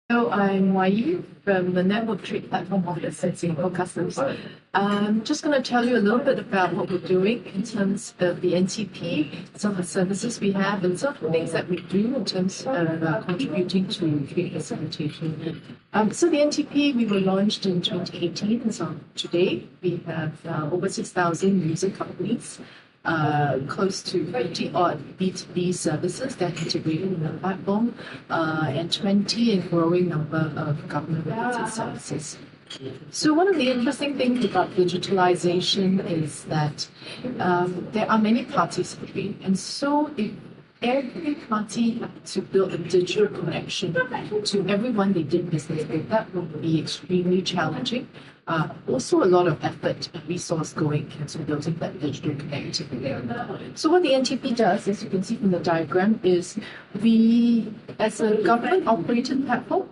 So I'm Wai from the Network Trade Platform Office at Singapore Customs. I'm just going to tell you a little bit about what we're doing in terms of the NTP, some of the services we have, and some of the things that we do in terms of contributing to trade facilitation. So the NTP, we were launched in 2018. So today we have over 6,000 user companies. Close to 50 odd B2B services that are integrated in the platform, and 20 and growing number of government-related services. So one of the interesting things about digitalization is that there are many parties to be, and so if every party had to build a digital connection to everyone they did business with, that would be extremely challenging. Also a lot of effort and resource going into building that digital connectivity. So what the NTP does, as you can see from the diagram, is we, as a government-operated platform,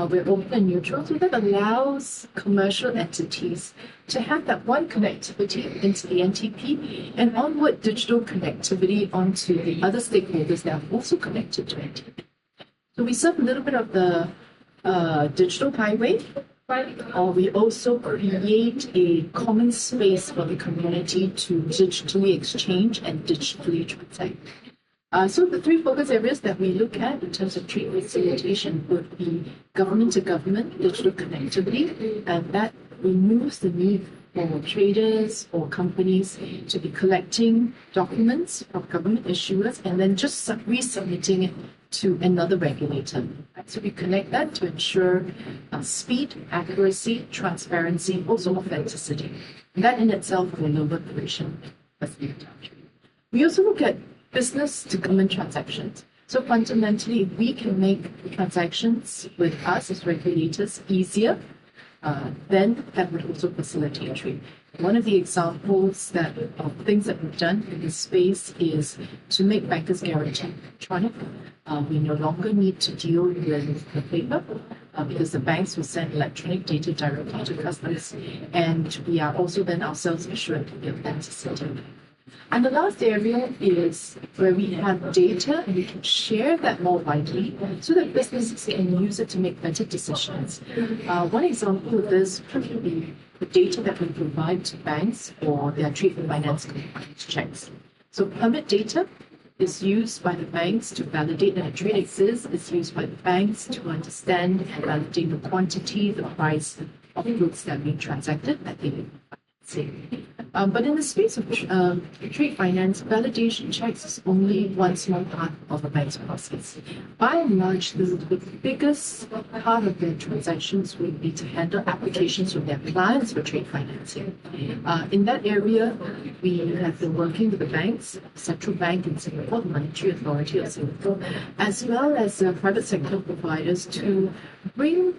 we're open and neutral, so that allows commercial entities to have that one connectivity into the NTP and onward digital connectivity onto the other stakeholders that are also connected to NTP. So we serve a little bit of the digital highway. We also create a common space for the community to digitally exchange and digitally transact. So the three focus areas that we look at in terms of trade facilitation would be government-to-government digital connectivity, and that removes the need for traders or companies to be collecting documents from government issuers and then just resubmitting it to another regulator. So we connect that to ensure speed, accuracy, transparency, also authenticity. And that in itself will lower friction. We also look at business to government transactions. So fundamentally, we can make transactions with us as regulators easier, then that would also facilitate trade. One of the examples of things that we've done in this space is to make bankers' guarantee electronic. We no longer need to deal with the paper because the banks will send electronic data directly to customers, and we are also then ourselves assured of the authenticity. And the last area is where we have data and we can share that more widely so that businesses can use it to make better decisions. One example of this would be the data that we provide to banks for their trade finance compliance checks. So permit data is used by the banks to validate that a trade exists, is used by the banks to understand and validate the quantity, the price of goods that are being transacted that they say. But in the space of trade finance, validation checks is only one small part of a bank's process. By and large, the biggest part of their transactions will be to handle applications from their clients for trade financing. In that area, we have been working with the banks, Central Bank in Singapore, the Monetary Authority of Singapore, as well as private sector providers to bring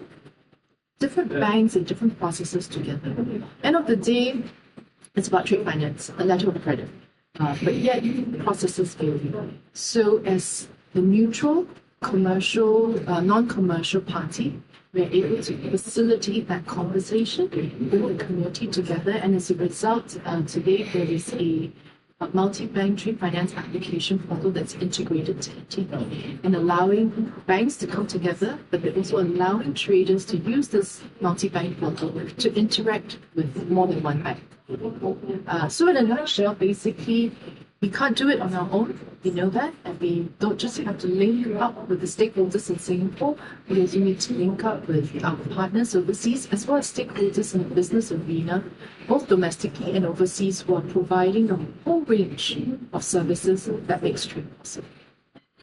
different banks and different processes together. End of the day, it's about trade finance, a letter of credit, but yet processes vary. So as the neutral, commercial, non-commercial party, we're able to facilitate that conversation, bring the community together, and as a result, today there is a multi-bank trade finance application portal that's integrated to NTP and allowing banks to come together, but they're also allowing traders to use this multi-bank portal to interact with more than one bank. So in a nutshell, basically, we can't do it on our own. We know that, and we don't just have to link up with the stakeholders in Singapore. We also need to link up with our partners overseas, as well as stakeholders in the business arena, both domestically and overseas, who are providing a whole range of services that makes trade possible.